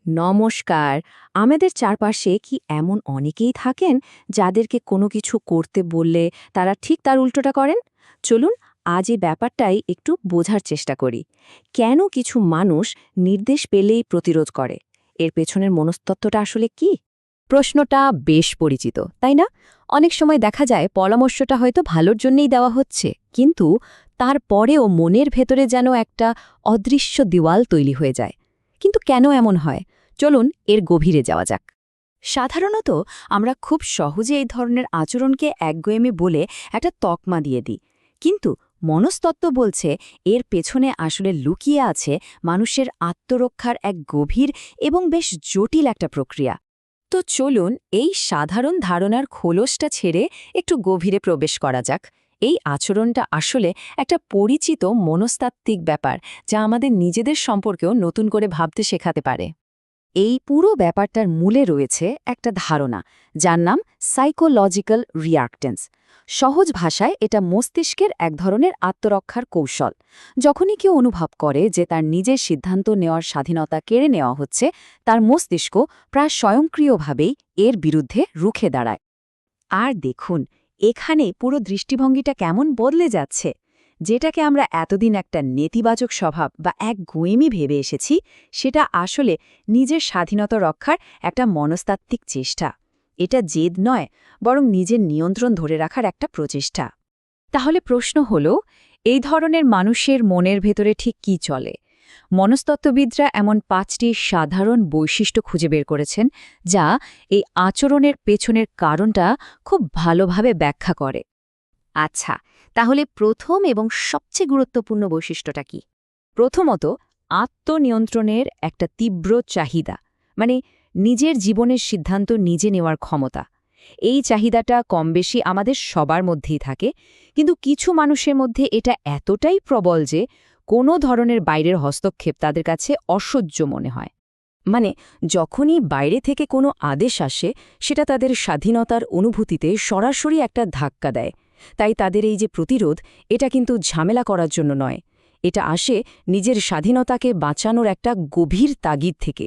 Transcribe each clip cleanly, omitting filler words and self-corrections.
নমস্কার। আমাদের চারপাশে কি এমন অনেকেই থাকেন যাদেরকে কোনো কিছু করতে বললে তারা ঠিক তার উল্টোটা করেন? চলুন আজ এই ব্যাপারটাই একটু বোঝার চেষ্টা করি। কেন কিছু মানুষ নির্দেশ পেলেই প্রতিরোধ করে? এর পেছনের মনস্তত্ত্বটা আসলে কি? প্রশ্নটা বেশ পরিচিত তাই না? অনেক সময় দেখা যায় পরামর্শটা হয়তো ভালোর জন্যই দেওয়া হচ্ছে, কিন্তু তারপরেও মনের ভেতরে যেন একটা অদৃশ্য দেওয়াল তৈরি হয়ে যায়। কিন্তু কেন এমন হয়? চলুন এর গভীরে যাওয়া যাক। সাধারণত আমরা খুব সহজে এই ধরনের আচরণকে একগুঁয়েমি বলে একটা তকমা দিয়ে দিই, কিন্তু মনস্তত্ত্ব বলছে এর পেছনে আসলে লুকিয়ে আছে মানুষের আত্মরক্ষার এক গভীর এবং বেশ জটিল একটা প্রক্রিয়া। তো চলুন এই সাধারণ ধারণার খোলসটা ছেড়ে একটু গভীরে প্রবেশ করা যাক। এই আচরণটা আসলে একটা পরিচিত মনস্তাত্ত্বিক ব্যাপার, যা আমাদের নিজেদের সম্পর্কেও নতুন করে ভাবতে শেখাতে পারে। এই পুরো ব্যাপারটার মূলে রয়েছে একটা ধারণা, যার নাম সাইকোলজিক্যাল রিয়াক্টেন্স। সহজ ভাষায় এটা মস্তিষ্কের এক ধরনের আত্মরক্ষার কৌশল। যখনই কেউ অনুভব করে যে তার নিজের সিদ্ধান্ত নেওয়ার স্বাধীনতা কেড়ে নেওয়া হচ্ছে, তার মস্তিষ্ক প্রায় স্বয়ংক্রিয়ভাবেই এর বিরুদ্ধে রুখে দাঁড়ায়। আর দেখুন, এখানে পুরো দৃষ্টিভঙ্গিটা কেমন বদলে যাচ্ছে। যেটাকে আমরা এতদিন একটা নেতিবাচক স্বভাব বা এক গুয়েমি ভেবে এসেছি, সেটা আসলে নিজের স্বাধীনতা রক্ষার একটা মনস্তাত্ত্বিক চেষ্টা। এটা জেদ নয়, বরং নিজের নিয়ন্ত্রণ ধরে রাখার একটা প্রচেষ্টা। তাহলে প্রশ্ন হল, এই ধরনের মানুষের মনের ভেতরে ঠিক কী চলে? মনস্তত্ত্ববিদরা এমন ৫টি সাধারণ বৈশিষ্ট্য খুঁজে বের করেছেন, যা এই আচরণের পেছনের কারণটা খুব ভালোভাবে ব্যাখ্যা করে। আচ্ছা, তাহলে প্রথম এবং সবচেয়ে গুরুত্বপূর্ণ বৈশিষ্ট্যটা কি? প্রথমত, আত্মনিয়ন্ত্রণের একটা তীব্র চাহিদা, মানে নিজের জীবনের সিদ্ধান্ত নিজে নেওয়ার ক্ষমতা। এই চাহিদাটা কমবেশি আমাদের সবার মধ্যেই থাকে, কিন্তু কিছু মানুষের মধ্যে এটা এতটাই প্রবল যে কোনো ধরনের বাইরের হস্তক্ষেপ তাদের কাছে অসহ্য মনে হয়। মানে যখনই বাইরে থেকে কোনো আদেশ আসে, সেটা তাদের স্বাধীনতার অনুভূতিতে সরাসরি একটা ধাক্কা দেয়। তাই তাদের এই যে প্রতিরোধ, এটা কিন্তু ঝামেলা করার জন্য নয়, এটা আসে নিজের স্বাধীনতাকে বাঁচানোর একটা গভীর তাগিদ থেকে।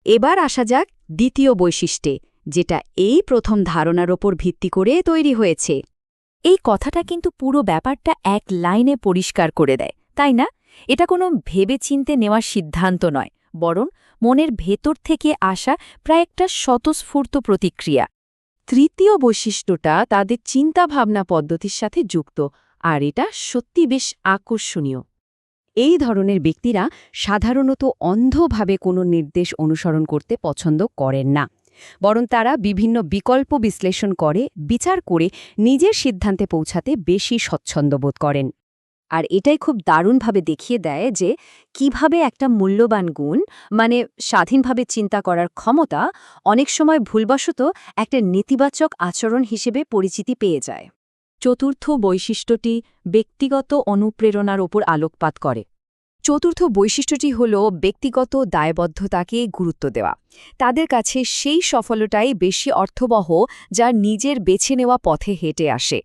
এবার আসা যাক দ্বিতীয় বৈশিষ্ট্যে, যেটা এই প্রথম ধারণার ওপর ভিত্তি করে তৈরি হয়েছে। এই কথাটা কিন্তু পুরো ব্যাপারটা এক লাইনে পরিষ্কার করে দেয়, তাই না? এটা কোনো ভেবেচিন্তে নেওয়ার সিদ্ধান্ত নয়, বরং মনের ভেতর থেকে আসা প্রায় একটা স্বতঃস্ফূর্ত প্রতিক্রিয়া। তৃতীয় বৈশিষ্ট্যটা তাদের চিন্তাভাবনা পদ্ধতির সাথে যুক্ত, আর এটা সত্যি বেশ আকর্ষণীয়। এই ধরনের ব্যক্তিরা সাধারণত অন্ধভাবে কোনো নির্দেশ অনুসরণ করতে পছন্দ করেন না, বরং তারা বিভিন্ন বিকল্প বিশ্লেষণ করে, বিচার করে নিজের সিদ্ধান্তে পৌঁছাতে বেশি স্বচ্ছন্দ বোধ করেন। আর এটাই খুব দারুণভাবে দেখিয়ে দেয় যে কিভাবে একটা মূল্যবান গুণ, মানে স্বাধীনভাবে চিন্তা করার ক্ষমতা, অনেক সময় ভুলবশত একটা নেতিবাচক আচরণ হিসেবে পরিচিতি পেয়ে যায়। চতুর্থ বৈশিষ্ট্যটি ব্যক্তিগত অনুপ্রেরণার ওপর আলোকপাত করে। চতুর্থ বৈশিষ্ট্যটি হল ব্যক্তিগত দায়বদ্ধতাকে গুরুত্ব দেওয়া। তাদের কাছে সেই সফলতাই বেশি অর্থবহ যা নিজের বেছে নেওয়া পথে হেঁটে আসে।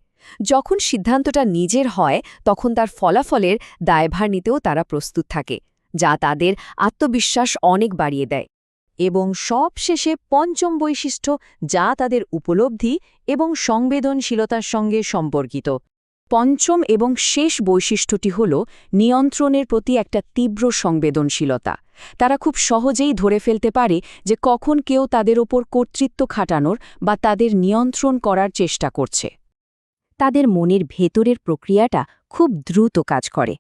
যখন সিদ্ধান্তটা নিজের হয়, তখন তার ফলাফলের দায়ভার নিতেও তারা প্রস্তুত থাকে, যা তাদের আত্মবিশ্বাস অনেক বাড়িয়ে দেয়। এবং সবশেষে পঞ্চম বৈশিষ্ট্য, যা তাদের উপলব্ধি এবং সংবেদনশীলতার সঙ্গে সম্পর্কিত। পঞ্চম এবং শেষ বৈশিষ্ট্যটি হল নিয়ন্ত্রণের প্রতি একটা তীব্র সংবেদনশীলতা। তারা খুব সহজেই ধরে ফেলতে পারে যে কখন কেউ তাদের ওপর কর্তৃত্ব খাটানোর বা তাদের নিয়ন্ত্রণ করার চেষ্টা করছে। তাদের মনের ভেতরের প্রক্রিয়াটা খুব দ্রুত কাজ করে।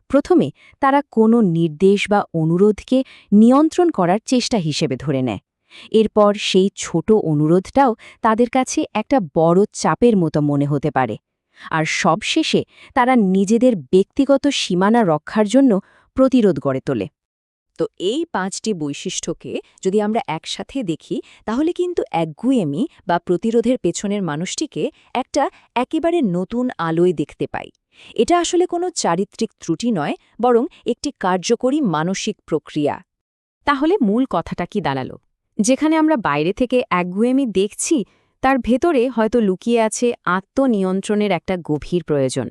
প্রথমে তারা কোনো নির্দেশ বা অনুরোধকে নিয়ন্ত্রণ করার চেষ্টা হিসেবে ধরে নেয়। এরপর সেই ছোট অনুরোধটাও তাদের কাছে একটা বড় চাপের মতো মনে হতে পারে। আর সবশেষে তারা নিজেদের ব্যক্তিগত সীমানা রক্ষার জন্য প্রতিরোধ গড়ে তোলে। তো এই ৫টি বৈশিষ্ট্যকে যদি আমরা একসাথে দেখি, তাহলে কিন্তু একগুঁয়েমি বা প্রতিরোধের পেছনের মানুষটিকে একটা একেবারে নতুন আলোয় দেখতে পাই। এটা আসলে কোনো চারিত্রিক ত্রুটি নয়, বরং একটি কার্যকরী মানসিক প্রক্রিয়া। তাহলে মূল কথাটা কি দাঁড়ালো? যেখানে আমরা বাইরে থেকে একগুঁয়েমি দেখছি, তার ভেতরে হয়তো লুকিয়ে আছে আত্মনিয়ন্ত্রণের একটা গভীর প্রয়োজন।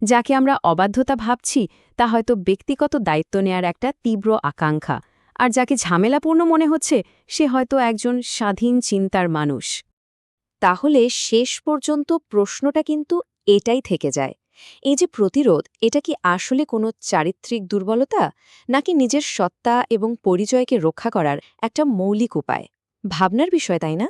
যাকে আমরা অবাধ্যতা ভাবছি, তা হয়তো ব্যক্তিগত দায়িত্ব নেয়ার একটা তীব্র আকাঙ্ক্ষা। আর যাকে ঝামেলাপূর্ণ মনে হচ্ছে সে হয়তো একজন স্বাধীন চিন্তার মানুষ। তাহলে শেষ পর্যন্ত প্রশ্নটা কিন্তু এটাই থেকে যায়, এই যে প্রতিরোধ, এটা কি আসলে কোনো চারিত্রিক দুর্বলতা, নাকি নিজের সত্তা এবং পরিচয়কে রক্ষা করার একটা মৌলিক উপায়? ভাবনার বিষয়, তাই না?